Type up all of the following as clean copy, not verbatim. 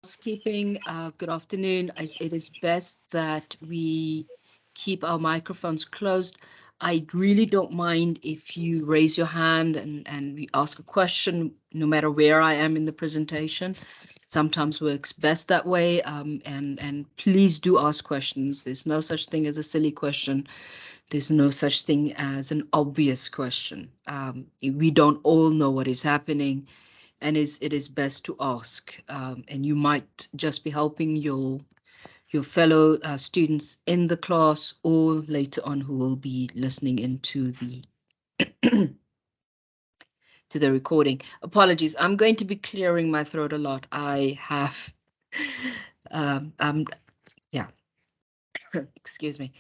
Housekeeping. Good afternoon. It is best that we keep our microphones closed. I really don't mind if you raise your hand and we ask a question, no matter where I am in the presentation. Sometimes works best that way. And please do ask questions. There's no such thing as a silly question. There's no such thing as an obvious question. We don't all know what is happening, and it is best to ask. And you might just be helping your fellow students in the class, or later on who will be listening into the to the recording. Apologies, I'm going to be clearing my throat a lot. I have yeah. Excuse me.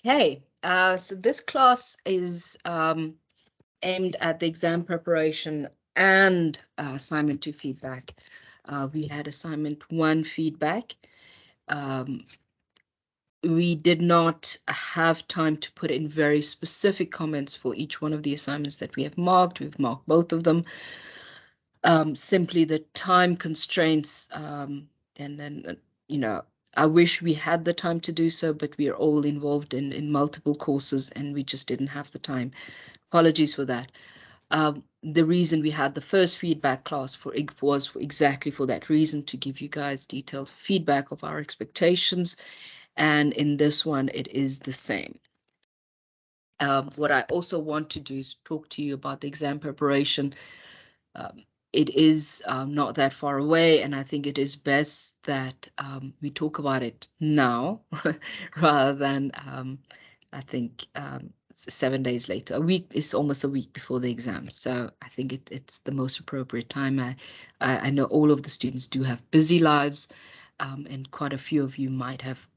Okay, so this class is aimed at the exam preparation and assignment 2 feedback. We had assignment 1 feedback. We did not have time to put in very specific comments for each one of the assignments that we have marked. We've marked both of them. Simply the time constraints, and then, I wish we had the time to do so, but we are all involved in multiple courses and we just didn't have the time. Apologies for that. The reason we had the first feedback class was for exactly for that reason, to give you guys detailed feedback of our expectations. And in this one, it is the same. What I also want to do is talk to you about the exam preparation. It is not that far away, and I think it is best that we talk about it now rather than, I think, 7 days later. A week is almost a week before the exam, so I think it's the most appropriate time. I know all of the students do have busy lives, and quite a few of you might have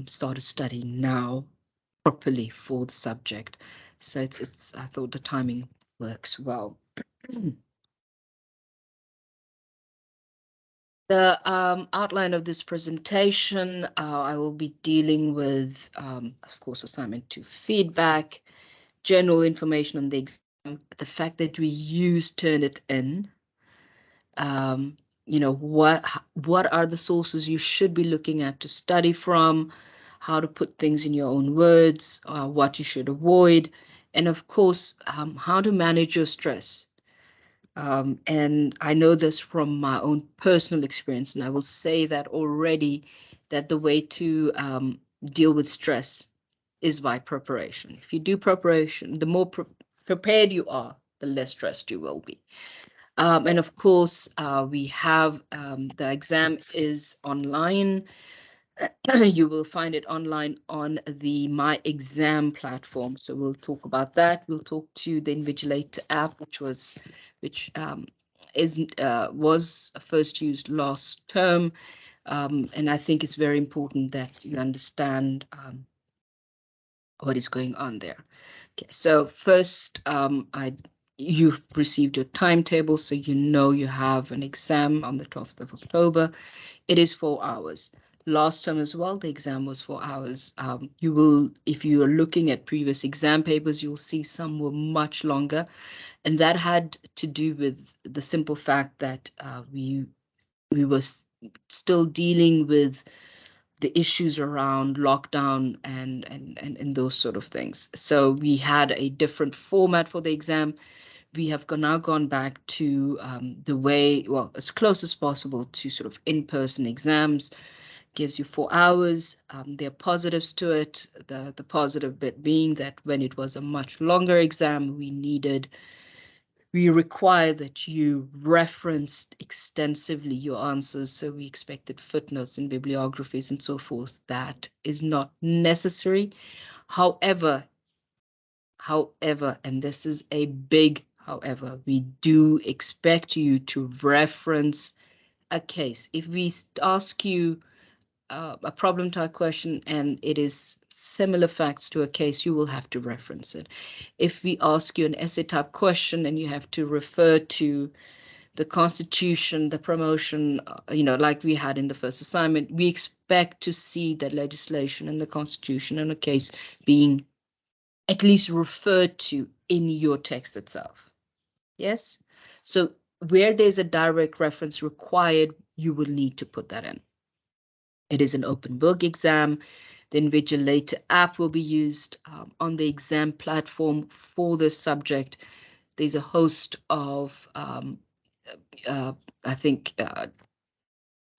started studying now properly for the subject. So I thought the timing works well. The outline of this presentation, I will be dealing with, of course, assignment 2 feedback, general information on the exam, the fact that we use Turnitin. What are the sources you should be looking at to study from, how to put things in your own words, what you should avoid, and of course, how to manage your stress. And I know this from my own personal experience, and I will say that already, that the way to deal with stress is by preparation. If you do preparation, the more prepared you are, the less stressed you will be. And of course, we have the exam is online. You will find it online on the My Exam platform. So we'll talk about that. We'll talk to the Invigilator app, which was first used last term. And I think it's very important that you understand what is going on there. Okay, so first, you've received your timetable, so you know you have an exam on the 12th of October. It is 4 hours. Last term as well, the exam was 4 hours. You will, if you are looking at previous exam papers, you'll see some were much longer. And that had to do with the simple fact that we were still dealing with the issues around lockdown and those sort of things. So we had a different format for the exam. We have now gone back to the way, well, as close as possible to sort of in-person exams. Gives you 4 hours. There are positives to it. The positive bit being that when it was a much longer exam, we require that you referenced extensively your answers. So we expected footnotes and bibliographies and so forth. That is not necessary. However, and this is a big however, we do expect you to reference a case. If we ask you a problem type question and it is similar facts to a case, you will have to reference it. If we ask you an essay type question and you have to refer to the Constitution, the promotion, like we had in the first assignment, we expect to see the legislation and the Constitution in a case being at least referred to in your text itself. Yes? So where there's a direct reference required, you will need to put that in. It is an open book exam. The Invigilator app will be used on the exam platform for this subject. There's a host of, I think,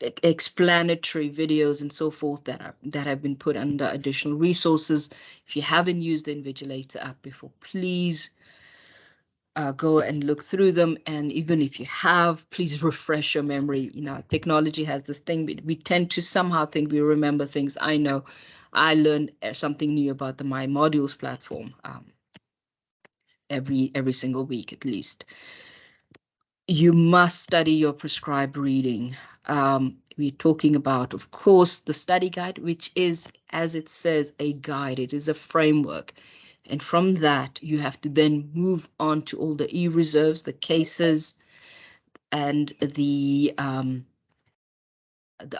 explanatory videos and so forth that have been put under additional resources. If you haven't used the Invigilator app before, please go and look through them. And even if you have, please refresh your memory. You know, technology has this thing, we tend to somehow think we remember things. I know I learned something new about the My Modules platform every single week at least. You must study your prescribed reading. We're talking about, of course, the study guide, which is, as it says, a guide. It is a framework. And from that, you have to then move on to all the e-reserves, the cases, and the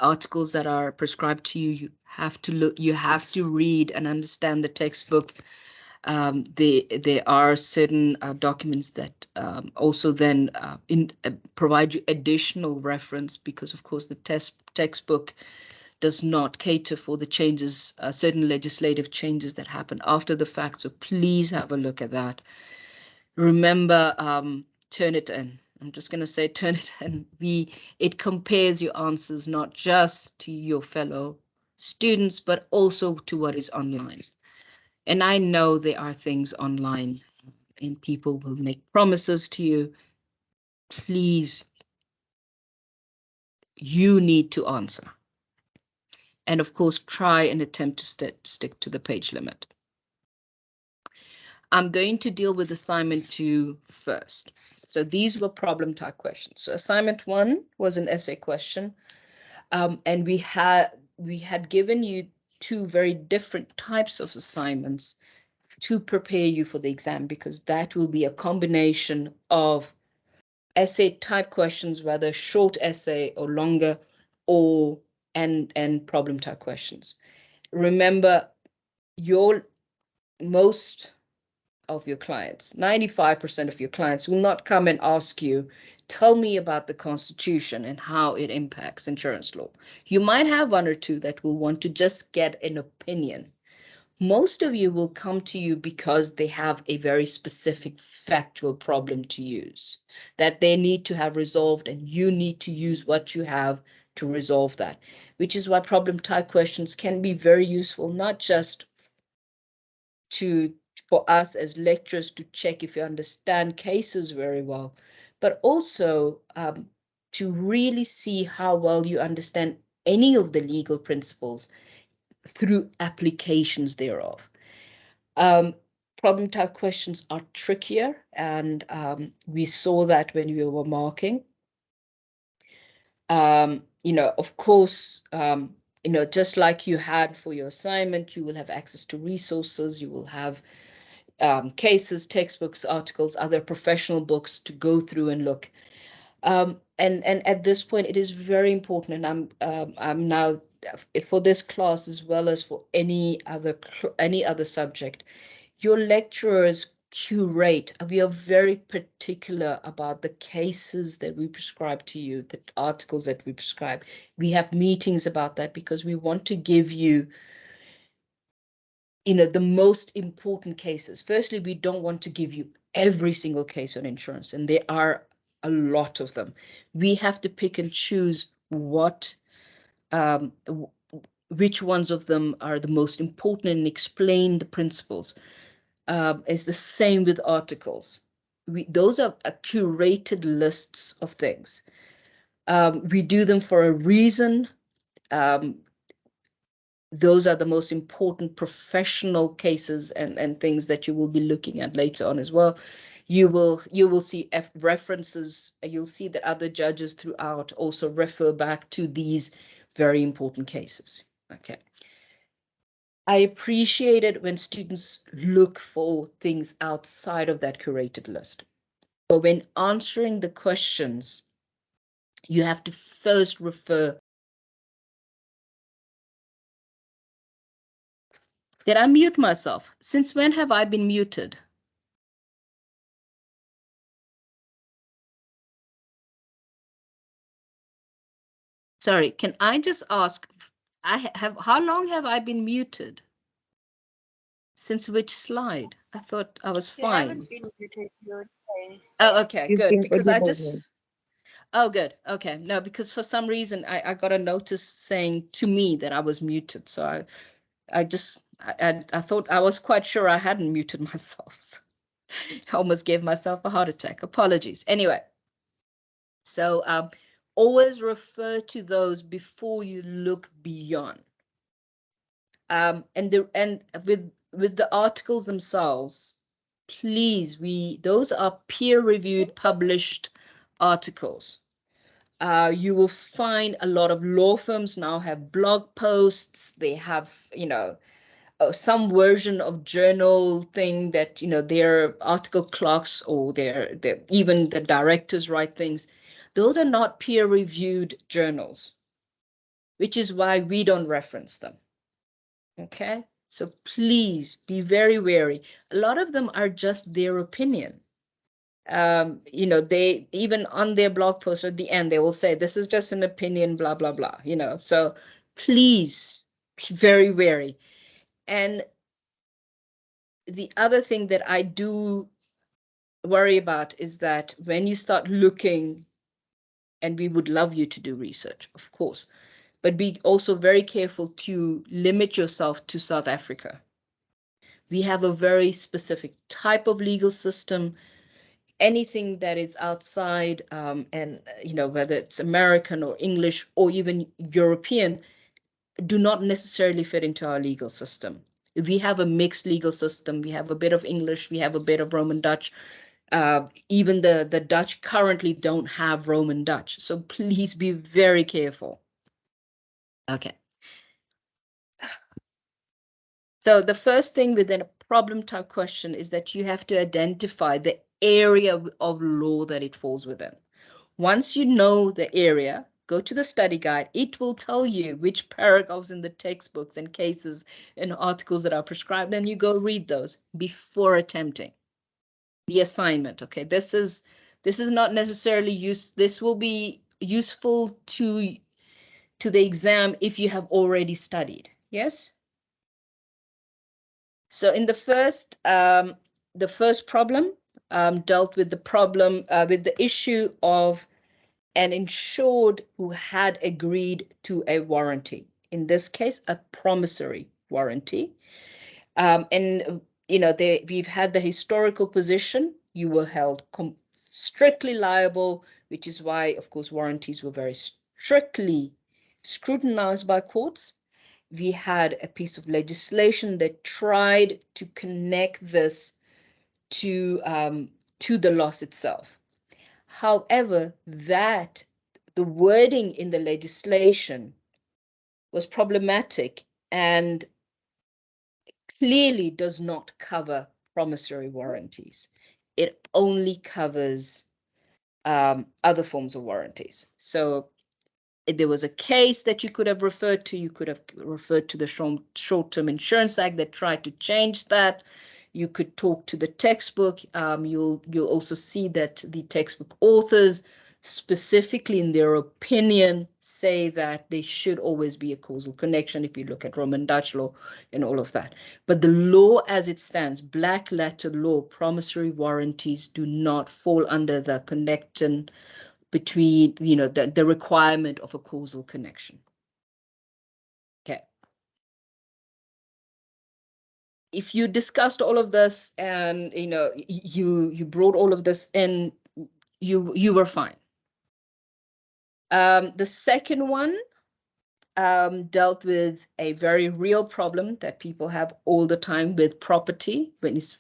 articles that are prescribed to you. You have to look, you have to read and understand the textbook. There are certain documents that also then provide you additional reference, because of course the textbook does not cater for the changes, certain legislative changes that happen after the fact. So please have a look at that. Remember, turn it in. I'm just going to say turn it in. It compares your answers not just to your fellow students, but also to what is online. And I know there are things online and people will make promises to you. Please, you need to answer. And of course, try and attempt to stick to the page limit. I'm going to deal with assignment 2 first. So these were problem type questions. So assignment 1 was an essay question. And we had given you 2 very different types of assignments to prepare you for the exam, because that will be a combination of essay type questions, whether short essay or longer, or and problem type questions. Remember, most of your clients, 95% of your clients, will not come and ask you, tell me about the Constitution and how it impacts insurance law. You might have 1 or 2 that will want to just get an opinion. Most of you will come to you because they have a very specific factual problem to use that they need to have resolved, and you need to use what you have to resolve that, which is why problem type questions can be very useful, not just for us as lecturers to check if you understand cases very well, but also to really see how well you understand any of the legal principles through applications thereof. Problem type questions are trickier, and we saw that when we were marking. Of course, just like you had for your assignment, you will have access to resources, you will have cases, textbooks, articles, other professional books to go through and look. And at this point, it is very important, and I'm now for this class as well as for any other subject, your lecturers curate. We are very particular about the cases that we prescribe to you, the articles that we prescribe. We have meetings about that because we want to give you, the most important cases. Firstly, we don't want to give you every single case on insurance, and there are a lot of them. We have to pick and choose which ones of them are the most important and explain the principles. It's the same with articles. Those are curated lists of things. We do them for a reason. Those are the most important professional cases and things that you will be looking at later on as well. You will see references. You'll see that other judges throughout also refer back to these very important cases. Okay. I appreciate it when students look for things outside of that curated list. But when answering the questions, you have to first refer. Did I mute myself? Since when have I been muted? Sorry, can I just ask, how long have I been muted? Since which slide? I thought I was You fine. haven't been muted, you're okay. Oh, okay, You've good. been Because I audible. just, oh, good. Okay, no, because for some reason I got a notice saying to me that I was muted. So I thought I was quite sure I hadn't muted myself. So I almost gave myself a heart attack. Apologies. Anyway, so always refer to those before you look beyond. And with the articles themselves, please, those are peer-reviewed, published articles. You will find a lot of law firms now have blog posts. They have, some version of journal thing that, their article clerks or even the directors write things. Those are not peer-reviewed journals, which is why we don't reference them. Okay, so please be very wary. A lot of them are just their opinion. They even on their blog post at the end, they will say, this is just an opinion, blah, blah, blah, so please be very wary. And the other thing that I do worry about is that when you start looking, and we would love you to do research, of course, but be also very careful to limit yourself to South Africa. We have a very specific type of legal system. Anything that is outside, whether it's American or English or even European, do not necessarily fit into our legal system. We have a mixed legal system. We have a bit of English. We have a bit of Roman Dutch. Even the Dutch currently don't have Roman Dutch. So please be very careful. Okay. So the first thing within a problem type question is that you have to identify the area of law that it falls within. Once you know the area, go to the study guide. It will tell you which paragraphs in the textbooks and cases and articles that are prescribed, and you go read those before attempting the assignment. Okay, this is not necessarily this will be useful to the exam if you have already studied. Yes. So in the first problem dealt with the problem with the issue of an insured who had agreed to a warranty. In this case, a promissory warranty. And we've had the historical position. You were held strictly liable, which is why, of course, warranties were very strictly scrutinized by courts. We had a piece of legislation that tried to connect this to the loss itself. However, the wording in the legislation was problematic and clearly does not cover promissory warranties. It only covers other forms of warranties. So if there was a case that you could have referred to, you could have referred to the Short-Term Insurance Act that tried to change that. You could talk to the textbook. You'll also see that the textbook authors, specifically in their opinion, say that there should always be a causal connection if you look at Roman Dutch law and all of that. But the law as it stands, black letter law, promissory warranties do not fall under the connection between, the requirement of a causal connection. Okay. If you discussed all of this and, you brought all of this in, you were fine. The second one dealt with a very real problem that people have all the time with property. When it's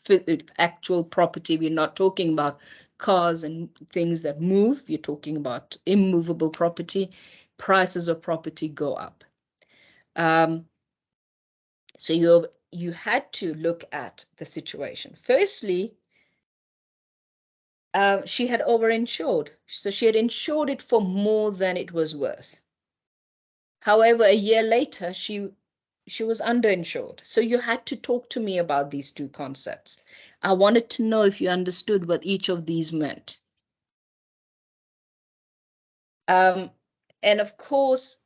actual property, we're not talking about cars and things that move. You're talking about immovable property. Prices of property go up. So you had to look at the situation. Firstly, she had overinsured. So she had insured it for more than it was worth. However, a year later, she was underinsured. So you had to talk to me about these two concepts. I wanted to know if you understood what each of these meant. And And of course,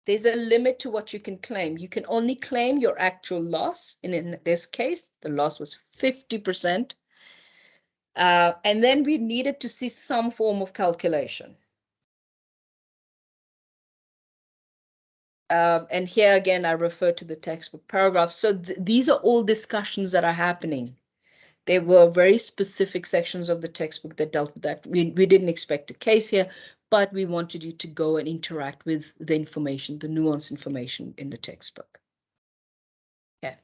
there's a limit to what you can claim. You can only claim your actual loss. And in this case, the loss was 50%. And then we needed to see some form of calculation. And here again, I refer to the textbook paragraph. So these are all discussions that are happening. There were very specific sections of the textbook that dealt with that. We didn't expect a case here, but we wanted you to go and interact with the information, the nuanced information in the textbook. Okay.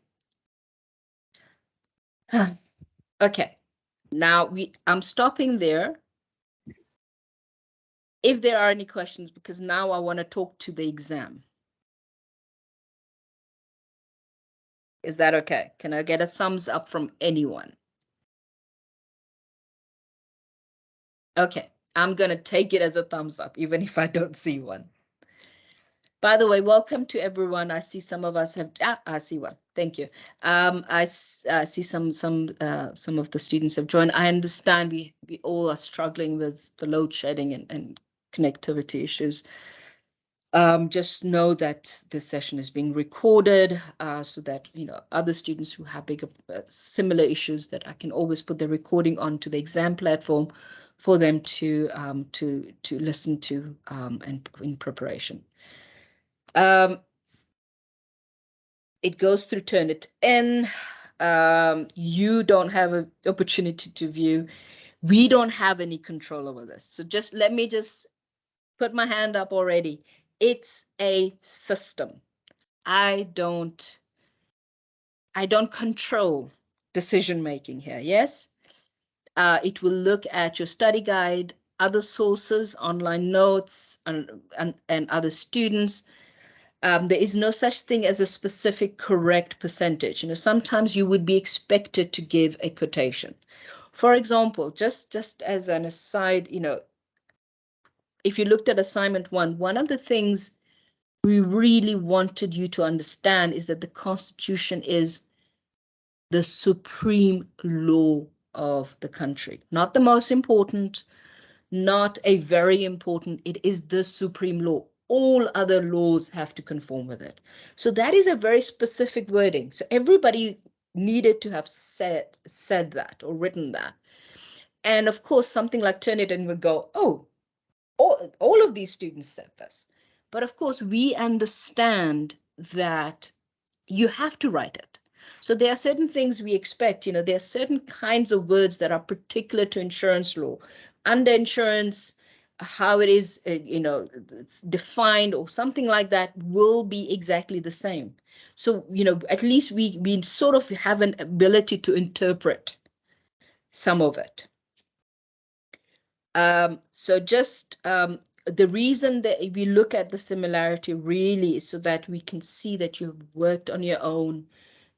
Okay. Now I'm stopping there. If there are any questions, because now I want to talk to the exam. Is that okay? Can I get a thumbs up from anyone? Okay, I'm going to take it as a thumbs up, even if I don't see one. By the way, welcome to everyone. I see some of us have, I see one. Thank you. I see some of the students have joined. I understand we all are struggling with the load shedding and connectivity issues. Just know that this session is being recorded so that, you know, other students who have bigger, similar issues, that I can always put the recording onto the exam platform for them to listen to and in preparation. It goes through Turnitin. You don't have an opportunity to view. We don't have any control over this. So just let me just put my hand up already. It's a system. I don't control decision making here. Yes, it will look at your study guide, other sources, online notes, and other students. There is no such thing as a specific correct percentage. You know, sometimes you would be expected to give a quotation. For example, just as an aside, you know, if you looked at assignment one of the things we really wanted you to understand is that the Constitution is the supreme law of the country. Not the most important, not a very important, it is the supreme law. All other laws have to conform with it. So that is a very specific wording. So everybody needed to have said that or written that. And of course, something like Turnitin would go, oh, all of these students said this. But of course, we understand that you have to write it. So there are certain things we expect, you know, there are certain kinds of words that are particular to insurance law. Under insurance, how it is, you know, it's defined or something like that will be exactly the same. So, you know, at least we sort of have an ability to interpret some of it. So just the reason that we look at the similarity really is so that we can see that you've worked on your own,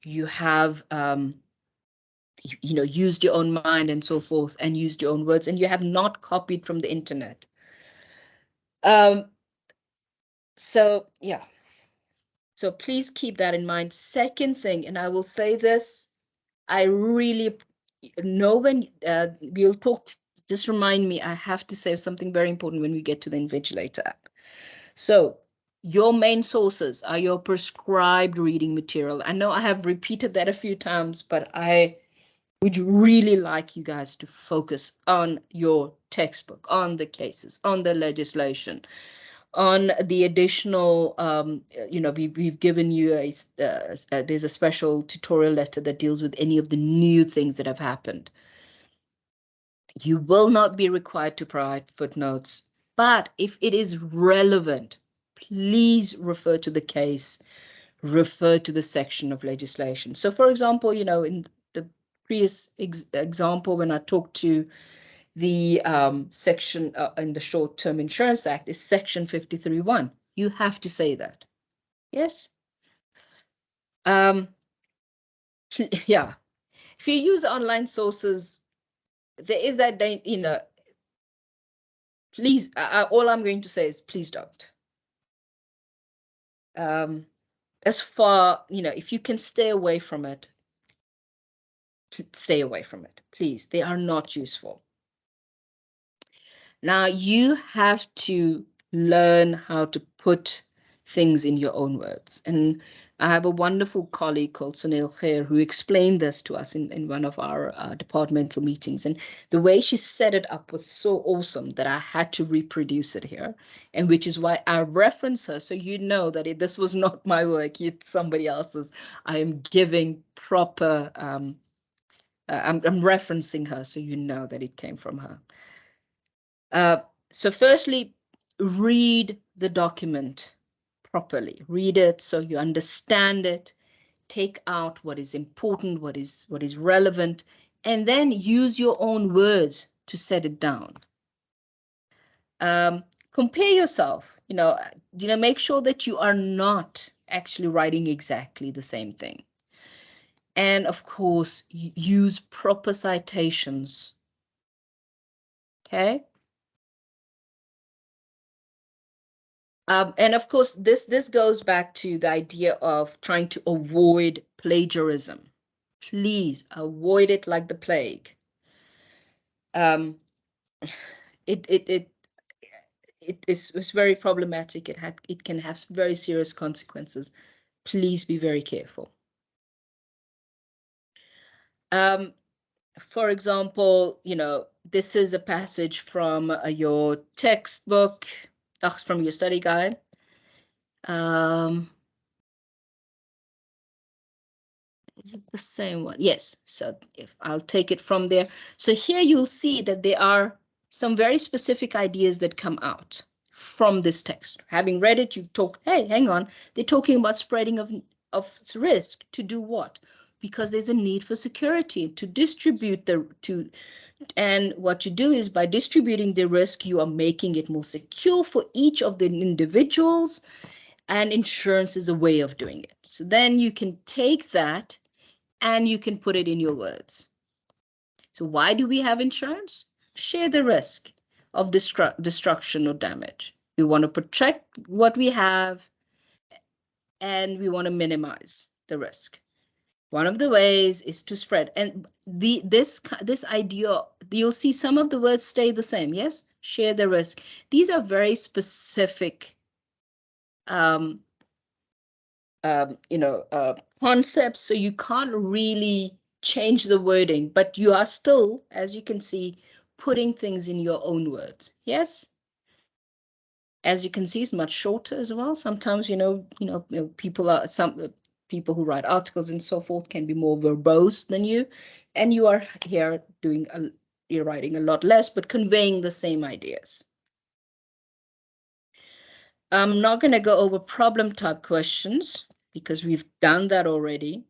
you have, you know, used your own mind and so forth, and used your own words, and you have not copied from the internet. So yeah, so please keep that in mind. Second thing, and I will say this, I really know when we'll talk, just remind me, I have to say something very important when we get to the Invigilator app. So your main sources are your prescribed reading material. I know I have repeated that a few times, but I would really like you guys to focus on your textbook, on the cases, on the legislation, on the additional, you know, we've given you there's a special tutorial letter that deals with any of the new things that have happened. You will not be required to provide footnotes, but if it is relevant, please refer to the case, refer to the section of legislation. So for example, you know, in the previous example, when I talked to the section in the Short-Term Insurance Act is section 53(1). You have to say that. Yes. Yeah. If you use online sources, there is that, you know, please, all I'm going to say is please don't. As far, you know, if you can stay away from it, stay away from it, please. They are not useful. Now you have to learn how to put things in your own words. And I have a wonderful colleague called Sunil Khair who explained this to us in one of our departmental meetings. And the way she set it up was so awesome that I had to reproduce it here. And which is why I reference her. So you know that this was not my work, it's somebody else's. I am giving proper, I'm referencing her so you know that it came from her. So firstly, read the document properly. Read it so you understand it. Take out what is important, what is relevant, and then use your own words to set it down. Compare yourself. Make sure that you are not actually writing exactly the same thing. And of course, use proper citations. Okay. And of course, this goes back to the idea of trying to avoid plagiarism. Please avoid it like the plague. Um, it is very problematic. It can have very serious consequences. Please be very careful. For example, this is a passage from your textbook, from your study guide. Is it the same one? Yes. So if I'll take it from there. So here you'll see that there are some very specific ideas that come out from this text. Having read it, you talk, hey, hang on. They're talking about spreading of risk to do what? Because there's a need for security to distribute and what you do is by distributing the risk, you are making it more secure for each of the individuals, and insurance is a way of doing it. So then you can take that and you can put it in your words. So why do we have insurance? Share the risk of destruction or damage. We want to protect what we have and we want to minimize the risk. One of the ways is to spread. And this idea, you'll see some of the words stay the same. Yes, share the risk. These are very specific um, concepts, so you can't really change the wording, but you are still, as you can see, putting things in your own words. Yes. As you can see, it's much shorter as well. Sometimes, people who write articles and so forth can be more verbose than you, and you are here you're writing a lot less, but conveying the same ideas. I'm not going to go over problem type questions because we've done that already.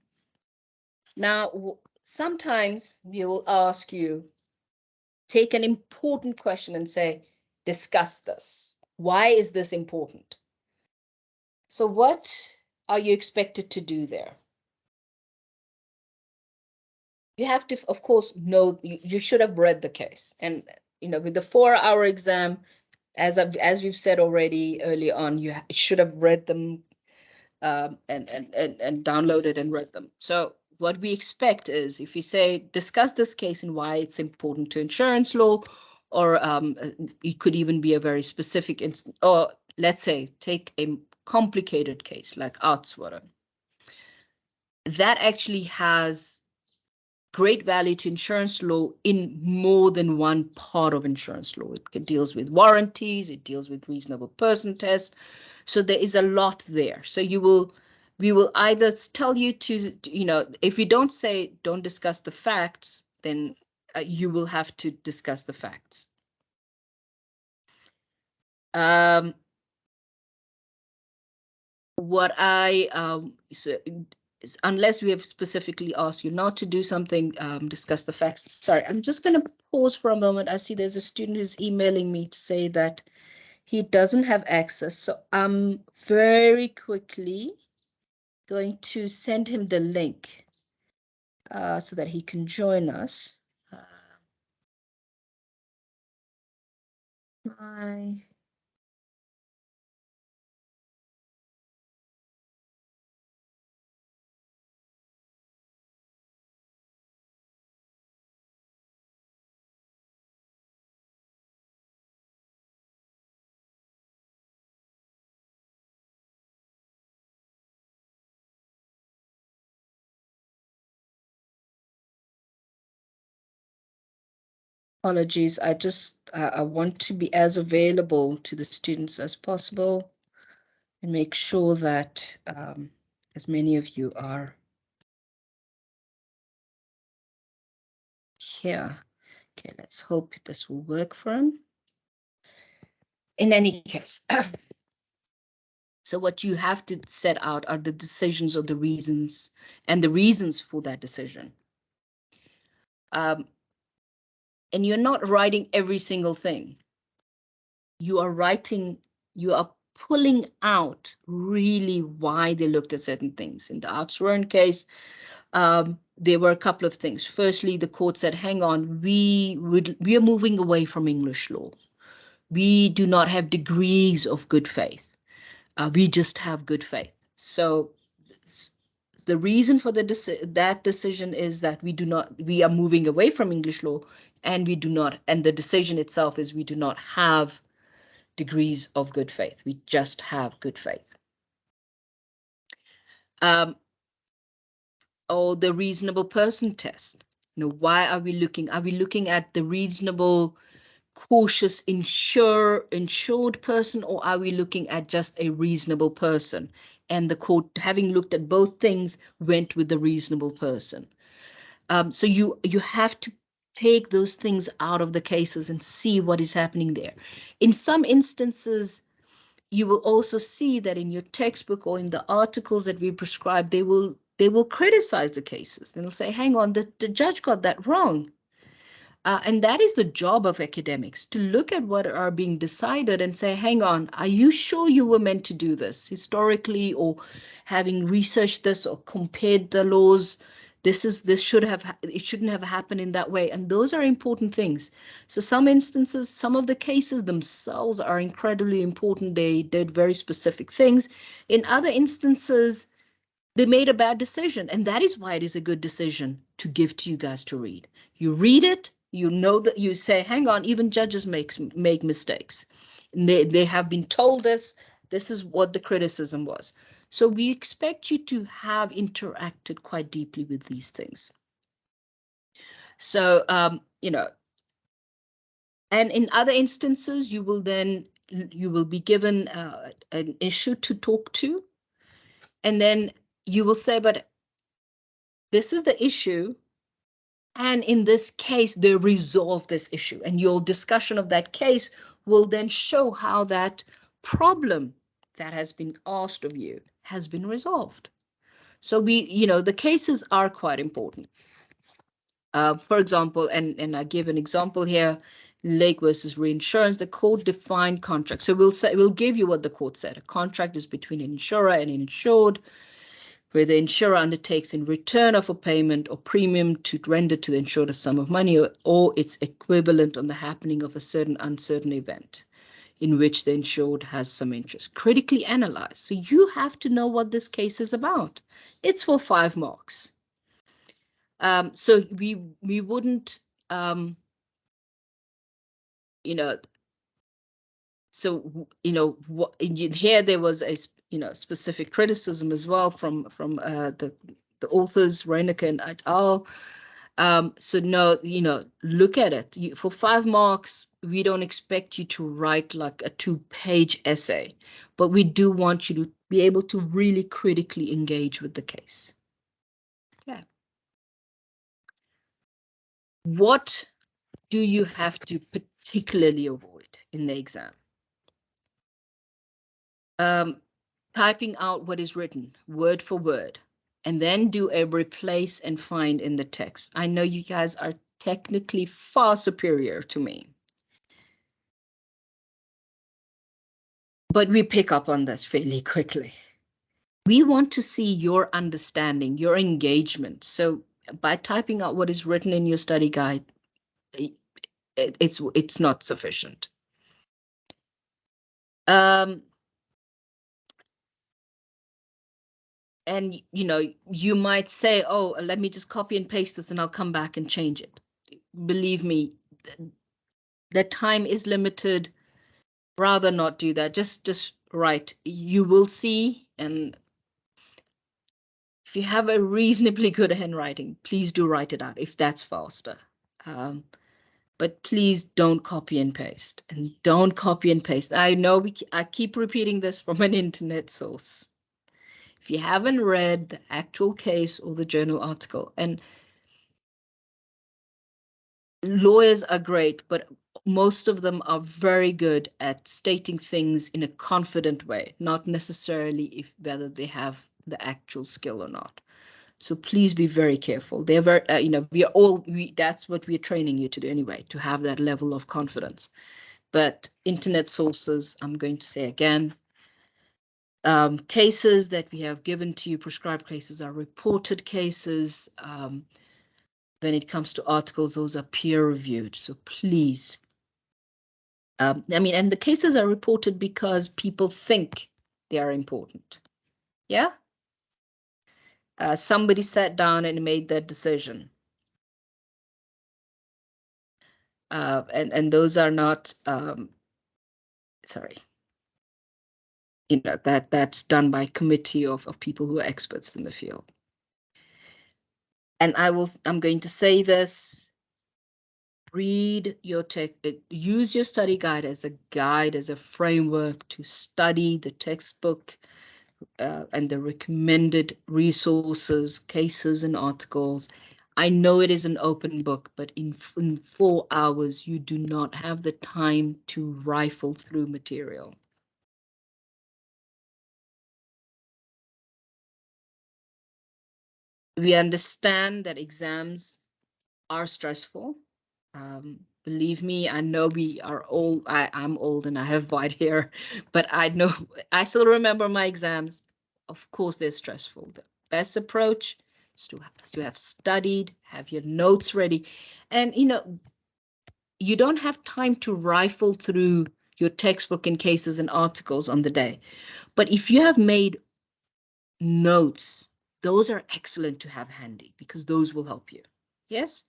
Now, sometimes we will ask you, take an important question and say, discuss this. Why is this important? So what are you expected to do there? You have to, of course, know, you should have read the case. And, with the 4-hour exam, as we've said already early on, you should have read them and downloaded and read them. So what we expect is if you say, discuss this case and why it's important to insurance law, or it could even be a very specific instance, or let's say, take a complicated case like Artswater. That actually has great value to insurance law in more than one part of insurance law. It deals with warranties, it deals with reasonable person tests. So there is a lot there. So we will either tell you to, if you don't say, don't discuss the facts, then you will have to discuss the facts. What I, so, unless we have specifically asked you not to do something, discuss the facts. Sorry, I'm just going to pause for a moment. I see there's a student who's emailing me to say that he doesn't have access. So I'm very quickly going to send him the link so that he can join us. Hi. Apologies. I want to be as available to the students as possible and make sure that as many of you are here. Okay, let's hope this will work for him. In any case, so what you have to set out are the decisions or the reasons and the reasons for that decision. And you're not writing every single thing. You are pulling out really why they looked at certain things. In the Artsroan case, there were a couple of things. Firstly, the court said, hang on, we are moving away from English law. We do not have degrees of good faith. We just have good faith. So the reason for that decision is that we are moving away from English law, and the decision itself is we do not have degrees of good faith. We just have good faith. Or the reasonable person test. Why are we looking? Are we looking at the reasonable, cautious, insured person, or are we looking at just a reasonable person? And the court, having looked at both things, went with the reasonable person. So you have to take those things out of the cases and see what is happening there. In some instances, you will also see that in your textbook or in the articles that we prescribe, they will criticize the cases. They'll say, hang on, the judge got that wrong. And that is the job of academics, to look at what are being decided and say, hang on, are you sure you were meant to do this historically, or having researched this or compared the laws? It shouldn't have happened in that way. And those are important things. So some instances, some of the cases themselves are incredibly important. They did very specific things. In other instances, they made a bad decision, and that is why it is a good decision to give to you guys to read. You read it, you know that you say, hang on, even judges make mistakes. And they have been told this is what the criticism was. So we expect you to have interacted quite deeply with these things. So, and in other instances, you will be given an issue to talk to, and then you will say, but this is the issue, and in this case, they resolve this issue. And your discussion of that case will then show how that problem that has been asked of you has been resolved. So the cases are quite important. For example, and I give an example here, Lake versus Reinsurance, the court defined contract. So we'll give you what the court said. A contract is between an insurer and an insured, where the insurer undertakes in return of a payment or premium to render to the insured a sum of money or its equivalent on the happening of a certain uncertain event in which the insured has some interest. Critically analyzed. So you have to know what this case is about. It's for 5 marks. So we wouldn't, so here there was a specific criticism as well from the authors Reinecker and et al. So no, look at it. For 5 marks, we don't expect you to write like a 2-page essay, but we do want you to be able to really critically engage with the case. Okay. What do you have to particularly avoid in the exam? Typing out what is written word for word, and then do a replace and find in the text. I know you guys are technically far superior to me, but we pick up on this fairly quickly. We want to see your understanding, your engagement. So by typing out what is written in your study guide, it's not sufficient. And you might say, oh, let me just copy and paste this and I'll come back and change it. Believe me, the time is limited. Rather not do that. Just write. You will see, and if you have a reasonably good handwriting, please do write it out if that's faster. but please don't copy and paste, and don't copy and paste. I know I keep repeating this from an internet source. If you haven't read the actual case or the journal article, and lawyers are great, but most of them are very good at stating things in a confident way, not necessarily if whether they have the actual skill or not. So please be very careful. They're very, that's what we're training you to do anyway, to have that level of confidence. But internet sources, I'm going to say again, cases that we have given to you, prescribed cases, are reported cases. When it comes to articles, those are peer reviewed. So please, and the cases are reported because people think they are important. Yeah. Somebody sat down and made that decision. And those are not, sorry, that's done by a committee of people who are experts in the field. And I'm going to say this, read your use your study guide, as a framework to study the textbook and the recommended resources, cases, and articles. I know it is an open book, but in 4 hours, you do not have the time to rifle through material. We understand that exams are stressful. Believe me, I know we are old. I'm old and I have white hair, but I know I still remember my exams. Of course, they're stressful. The best approach is to have studied, have your notes ready, and you don't have time to rifle through your textbook and cases and articles on the day. But if you have made notes, those are excellent to have handy because those will help you. Yes?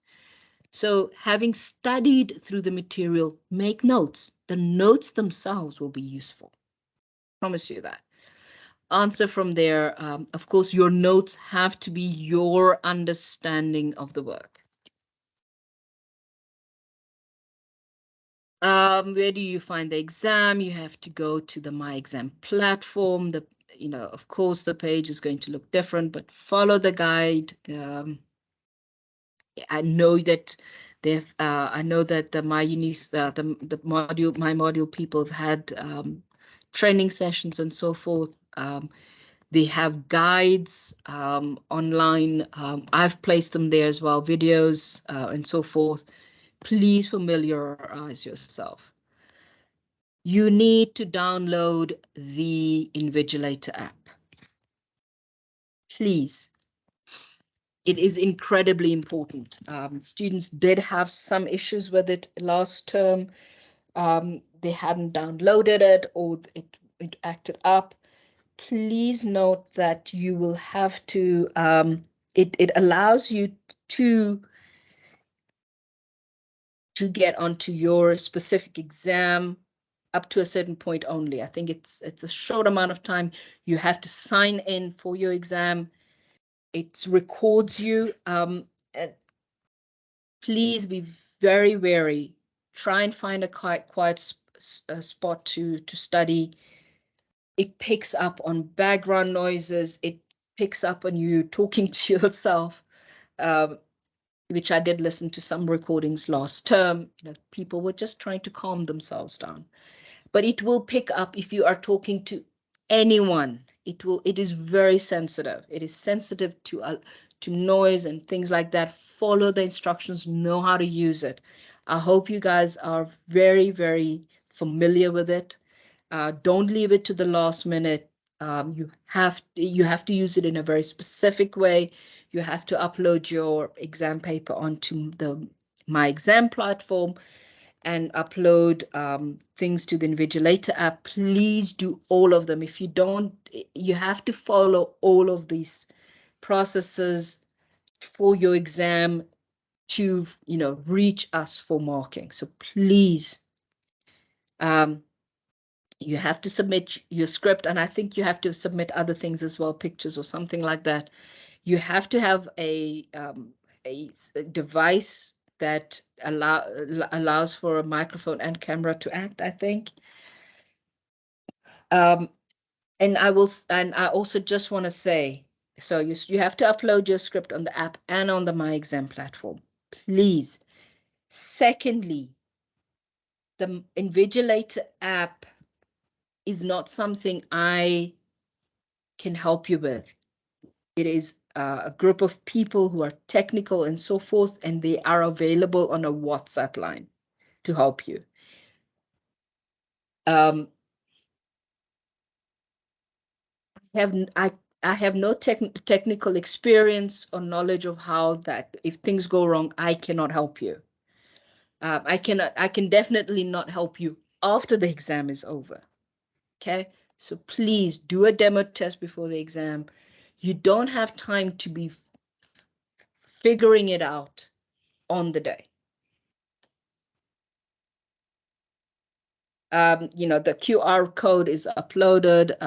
So having studied through the material, make notes. The notes themselves will be useful. Promise you that. Answer from there. Of course, your notes have to be your understanding of the work. Where do you find the exam? You have to go to the My Exam platform. Of course, the page is going to look different, but follow the guide. I know that my module people have had training sessions and so forth. They have guides online. I've placed them there as well, videos and so forth. Please familiarize yourself. You need to download the Invigilator app. Please. It is incredibly important. Students did have some issues with it last term. They hadn't downloaded it or it acted up. Please note that you will have to, it allows you to get onto your specific exam up to a certain point only. I think it's a short amount of time. You have to sign in for your exam. It records you. And please be very wary. Try and find a quiet spot to study. It picks up on background noises. It picks up on you talking to yourself, which I did listen to some recordings last term. People were just trying to calm themselves down. But it will pick up if you are talking to anyone. It is very sensitive. It is sensitive to noise and things like that. Follow the instructions, know how to use it. I hope you guys are very, very familiar with it. Don't leave it to the last minute. You have to use it in a very specific way. You have to upload your exam paper onto the My Exam platform and upload things to the Invigilator app. Please do all of them. If you don't, you have to follow all of these processes for your exam to, reach us for marking. So please, you have to submit your script, and I think you have to submit other things as well, pictures or something like that. You have to have a device that allows for a microphone and camera to act, I think. And I also just want to say, so you have to upload your script on the app and on the My Exam platform, please. Secondly, the Invigilator app is not something I can help you with. It is a group of people who are technical and so forth, and they are available on a WhatsApp line to help you. I have no technical experience or knowledge of how that, if things go wrong, I cannot help you. I can definitely not help you after the exam is over. Okay, so please do a demo test before the exam. You don't have time to be figuring it out on the day. The QR code is uploaded.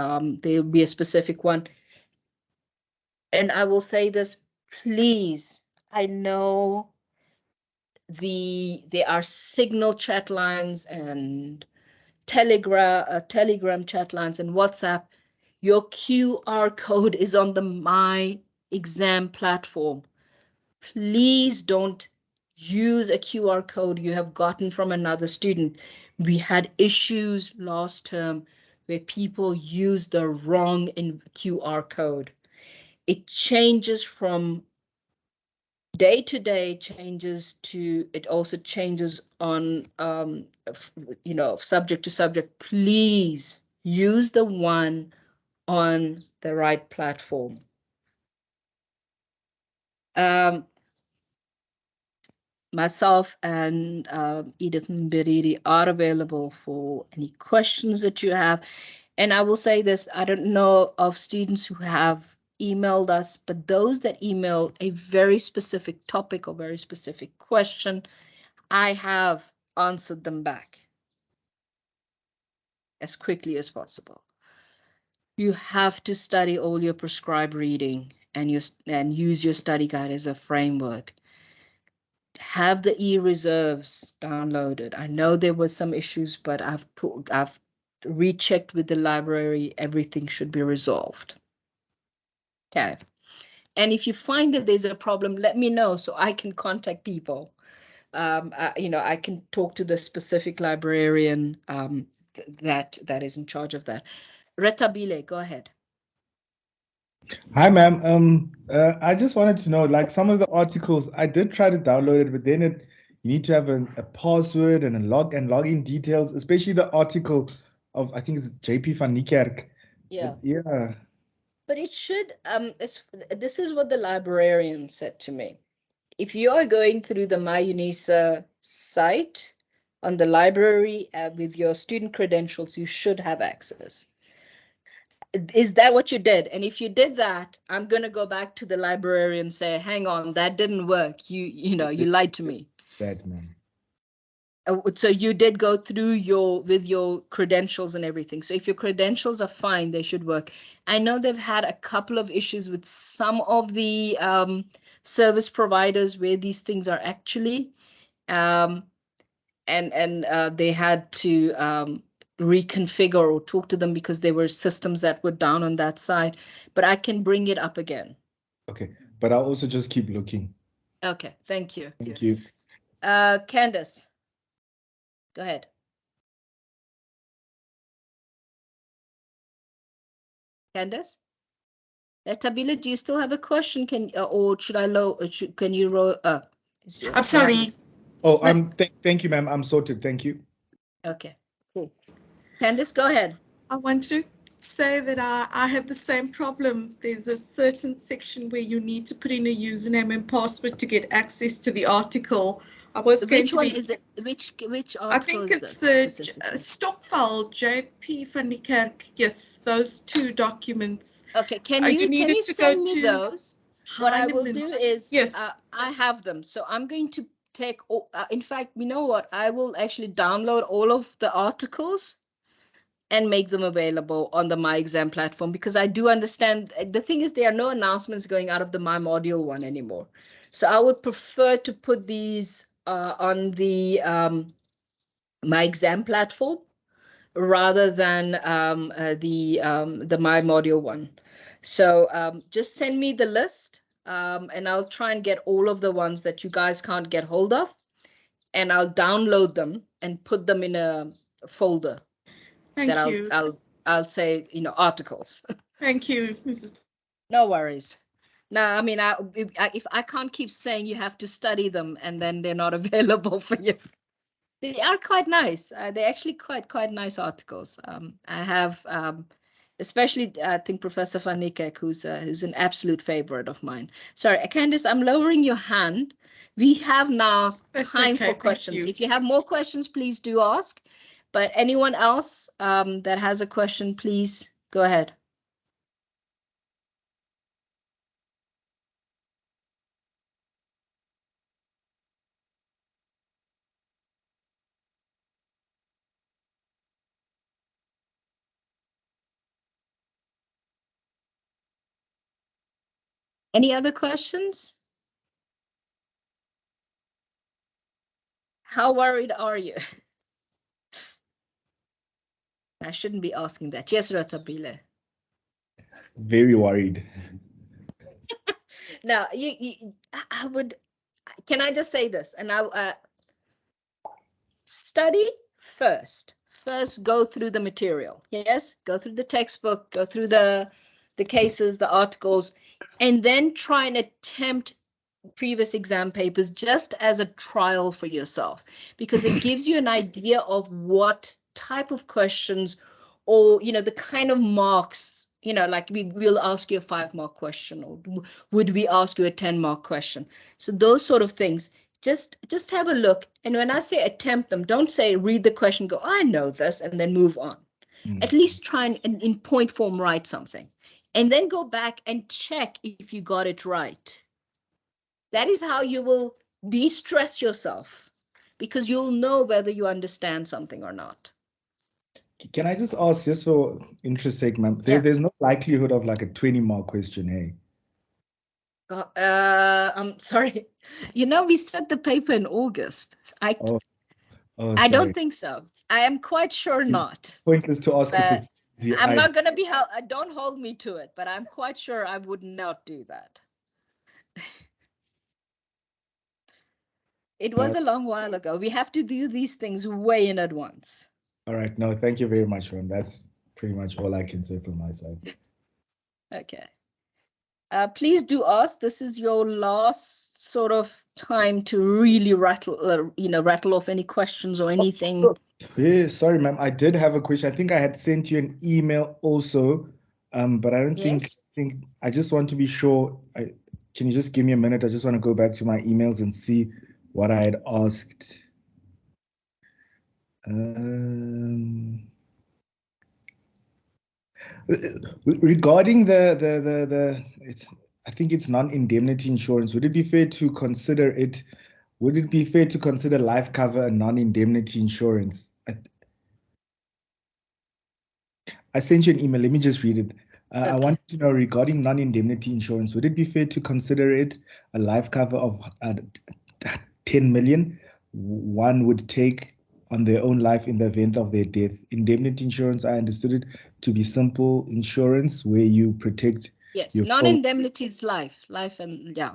There'll be a specific one. And I will say this, please, I know there are Signal chat lines and Telegram chat lines and WhatsApp. Your QR code is on the My Exam platform. Please don't use a QR code you have gotten from another student. We had issues last term where people used the wrong QR code. It changes from day to day, it also changes on, subject to subject. Please use the one on the right platform. Myself and Edith Mbiriri are available for any questions that you have. And I will say this, I don't know of students who have emailed us, but those that email a very specific topic or very specific question, I have answered them back as quickly as possible. You have to study all your prescribed reading and use your study guide as a framework. Have the e-reserves downloaded. I know there were some issues, but I've rechecked with the library. Everything should be resolved. Okay. And if you find that there's a problem, let me know so I can contact people. I can talk to the specific librarian that is in charge of that. Retabile, go ahead. Hi, ma'am. I just wanted to know, like some of the articles, I did try to download it, but then you need to have a password and login details, especially the article of, I think it's JP van Niekerk. Yeah. Yeah. But it should, this is what the librarian said to me. If you are going through the MyUnisa site on the library with your student credentials, you should have access. Is that what you did? And if you did that, I'm going to go back to the librarian and say, hang on, that didn't work. You lied to me. That, ma'am. So you did go through with your credentials and everything. So if your credentials are fine, they should work. I know they've had a couple of issues with some of the service providers where these things are actually, and they had to reconfigure or talk to them because there were systems that were down on that side. But I can bring it up again. Okay, but I'll also just keep looking. Okay, thank you. Thank you. Candace, go ahead. Candace? Tabila, do you still have a question? Or should I can you roll? I'm sorry. Oh, thank you, ma'am. I'm sorted. Thank you. Okay, cool. Candace, go ahead. I want to say that I have the same problem. There's a certain section where you need to put in a username and password to get access to the article. Which one is it? Which article I think is it's the stock file, JP van Niekerk. Yes, those two documents. Okay, can you send me those? What I will do is, yes, I have them. So I'm going to take, in fact, you know what? I will actually download all of the articles and make them available on the My Exam platform, because I do understand the thing is there are no announcements going out of the My Module one anymore. So I would prefer to put these on the my exam platform rather than the my module one. So just send me the list, and I'll try and get all of the ones that you guys can't get hold of, and I'll download them and put them in a folder that Thank you. I'll say, articles. Thank you, Mrs. No worries. No, I mean, if I can't keep saying you have to study them and then they're not available for you. They are quite nice. They're actually quite nice articles. I have, especially I think Professor Van Niekerk, who's an absolute favorite of mine. Sorry, Candice, I'm lowering your hand. We have now time okay, for questions. If you have more questions, please do ask. But anyone else that has a question, please go ahead. Any other questions? How worried are you? I shouldn't be asking that. Yes, Ratabile. Very worried. Now, I would. Can I just say this? And I study first. First, go through the material. Yes, go through the textbook, go through the cases, the articles, and then try and attempt previous exam papers just as a trial for yourself, because it gives you an idea of what type of questions or the kind of marks, like we'll ask you a 5-mark question, or would we ask you a 10-mark question. So those sort of things, just have a look. And when I say attempt them, don't say read the question, go, I know this, and then move on. At least try and in point form write something, and then go back and check if you got it right. That is how you will de-stress yourself, because you'll know whether you understand something or not. Can I just ask, just for interest sake, ma'am, there's no likelihood of like a 20-mark question, hey? I'm sorry. We set the paper in August. I don't think so. I am quite sure not. Pointless to ask if it's easy. I'm not going to be held. Don't hold me to it, but I'm quite sure I would not do that. It was a long while ago. We have to do these things way in advance. All right. No, thank you very much, Ron. That's pretty much all I can say from my side. Okay. Please do ask. This is your last sort of time to really rattle off any questions or anything. Yeah, sorry, ma'am. I did have a question. I think I had sent you an email also, but I don't think I just want to be sure. Can you just give me a minute? I just want to go back to my emails and see what I had asked. Regarding I think it's non-indemnity insurance. Would it be fair to consider it? Would it be fair to consider life cover a non-indemnity insurance? I sent you an email. Let me just read it. Okay. I want to know, regarding non-indemnity insurance, would it be fair to consider it a life cover of 10 million one would take on their own life in the event of their death? Indemnity insurance, I understood it to be simple insurance where you protect. Yes, non-indemnity is life, and yeah,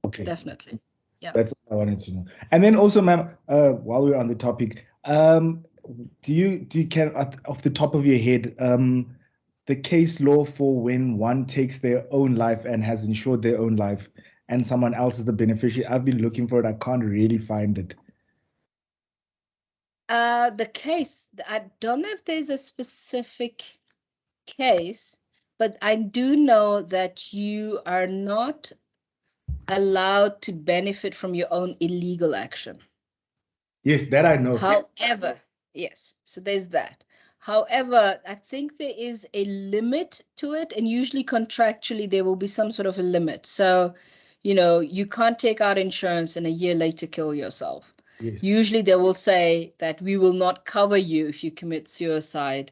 okay. Definitely. Yeah. That's what I wanted to know. And then also, ma'am, while we're on the topic, do you can, off the top of your head, the case law for when one takes their own life and has insured their own life and someone else is the beneficiary? I've been looking for it. I can't really find it. The case, I don't know if there's a specific case, but I do know that you are not allowed to benefit from your own illegal action. Yes, that I know. However, yes, so there's that. However, I think there is a limit to it, and usually contractually there will be some sort of a limit. So, you can't take out insurance and a year later kill yourself. Yes. Usually they will say that we will not cover you if you commit suicide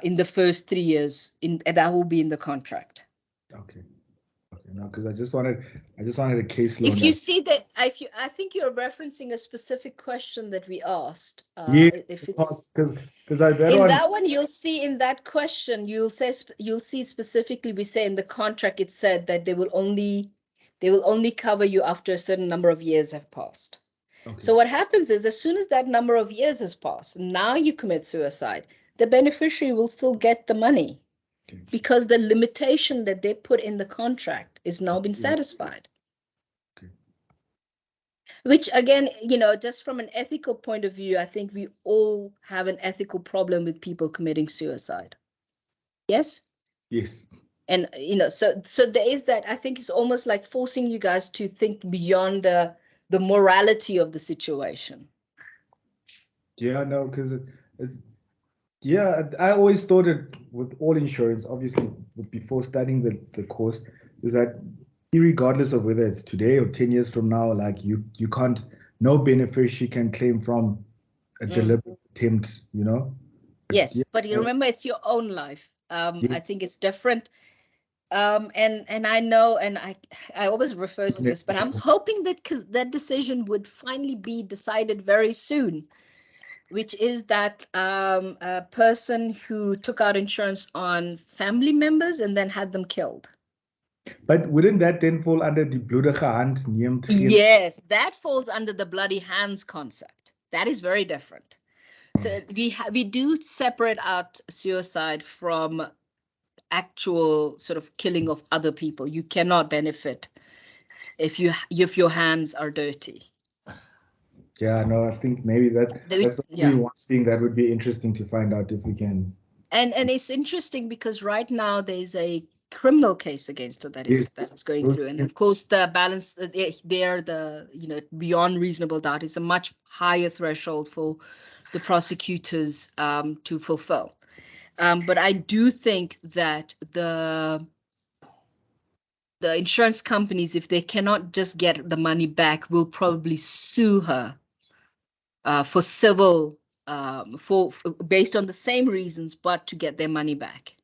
in the first 3 years, and that will be in the contract. Okay. You know, because I just wanted a case loan. If you see that, I think you're referencing a specific question that we asked. Yeah, If it's because I that in one. that one, you'll see in that question, you'll see specifically, we say in the contract, it said that they will only cover you after a certain number of years have passed. Okay. So what happens is, as soon as that number of years has passed, now you commit suicide, the beneficiary will still get the money Okay. because the limitation that they put in the contract is now been satisfied. Okay. Which again, just from an ethical point of view, I think we all have an ethical problem with people committing suicide. Yes? Yes. And so there is that. I think it's almost like forcing you guys to think beyond the morality of the situation. Yeah, no, because it's yeah, I always thought it with all insurance, obviously, before studying the course, is that regardless of whether it's today or 10 years from now, like you can't, no beneficiary can claim from a deliberate attempt, you know? Yes, Yeah, but you remember, it's your own life. yeah, I think it's different. And I know, and I always refer to this, but I'm hoping that because that decision would finally be decided very soon, which is that a person who took out insurance on family members and then had them killed. But wouldn't that then fall under the bloedige hand neemt geen? Yes, that falls under the bloody hands concept. That is very different. So we do separate out suicide from actual sort of killing of other people. You cannot benefit if your hands are dirty. Yeah, no, I think maybe that's the only one thing that would be interesting to find out if we can. And it's interesting because right now there's a criminal case against her that is going through, and of course the balance there, beyond reasonable doubt, is a much higher threshold for the prosecutors to fulfill. But I do think that the insurance companies, if they cannot just get the money back, will probably sue her for civil, for based on the same reasons, but to get their money back.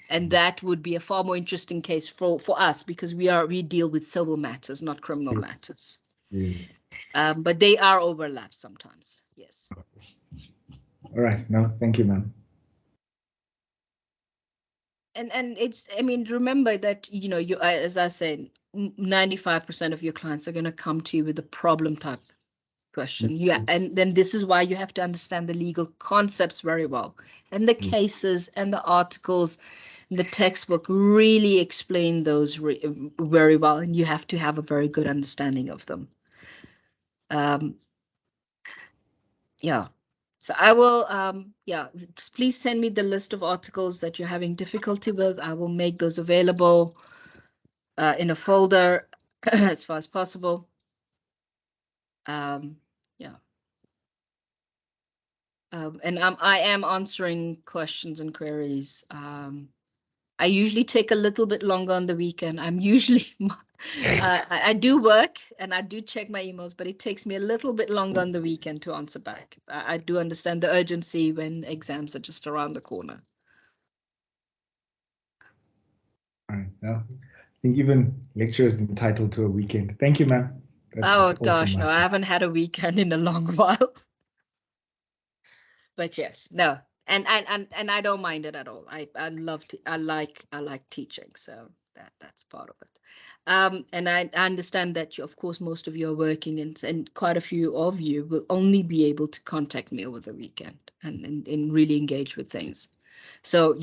And that would be a far more interesting case for us, because we deal with civil matters, not criminal matters. Yes. But they are overlapped sometimes. Yes. All right. No, thank you, ma'am. And it's, I mean, remember that, you, as I said, 95% of your clients are going to come to you with a problem type question. Yeah. And then this is why you have to understand the legal concepts very well. And the cases and the articles, the textbook really explain those very well. And you have to have a very good understanding of them. Yeah. So I will, please send me the list of articles that you're having difficulty with. I will make those available in a folder as far as possible. Yeah. And I am answering questions and queries. I usually take a little bit longer on the weekend. I'm usually, I do work and I do check my emails, but it takes me a little bit longer on the weekend to answer back. I do understand the urgency when exams are just around the corner. All right. No, I think even lecture is entitled to a weekend. Thank you, ma'am. Oh gosh, no, I haven't had a weekend in a long while. But yes, no, and I don't mind it at all. I like teaching, so that's part of it. And I understand that of course most of you are working, and quite a few of you will only be able to contact me over the weekend and really engage with things. So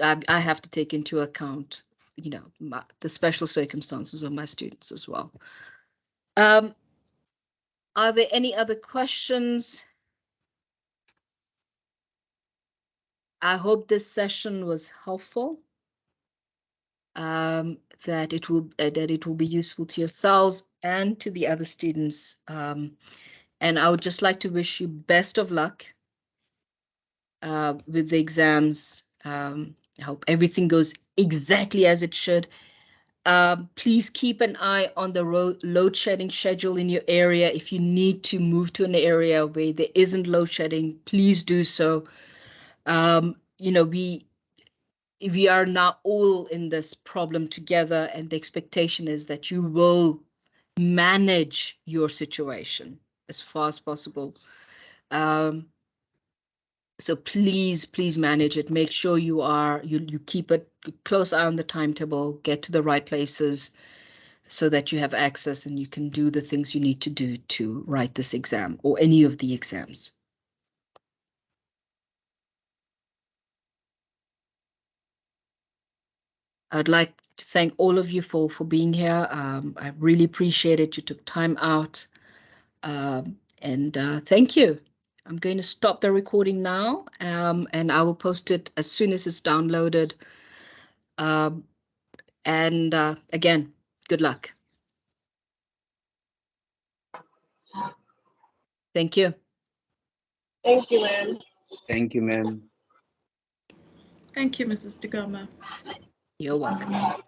I have to take into account the special circumstances of my students as well. Are there any other questions? I hope this session was helpful, that it will be useful to yourselves and to the other students. And I would just like to wish you best of luck with the exams. I hope everything goes exactly as it should. Please keep an eye on the load shedding schedule in your area. If you need to move to an area where there isn't load shedding, please do so. we are now all in this problem together, and the expectation is that you will manage your situation as far as possible. So please manage it. Make sure you keep a close eye on the timetable, get to the right places so that you have access and you can do the things you need to do to write this exam or any of the exams. I'd like to thank all of you for being here. I really appreciate it. You took time out. And thank you. I'm going to stop the recording now, and I will post it as soon as it's downloaded. And again, good luck. Thank you. Thank you, ma'am. Thank you, ma'am. Thank you, Mrs. Dagoma. You're welcome.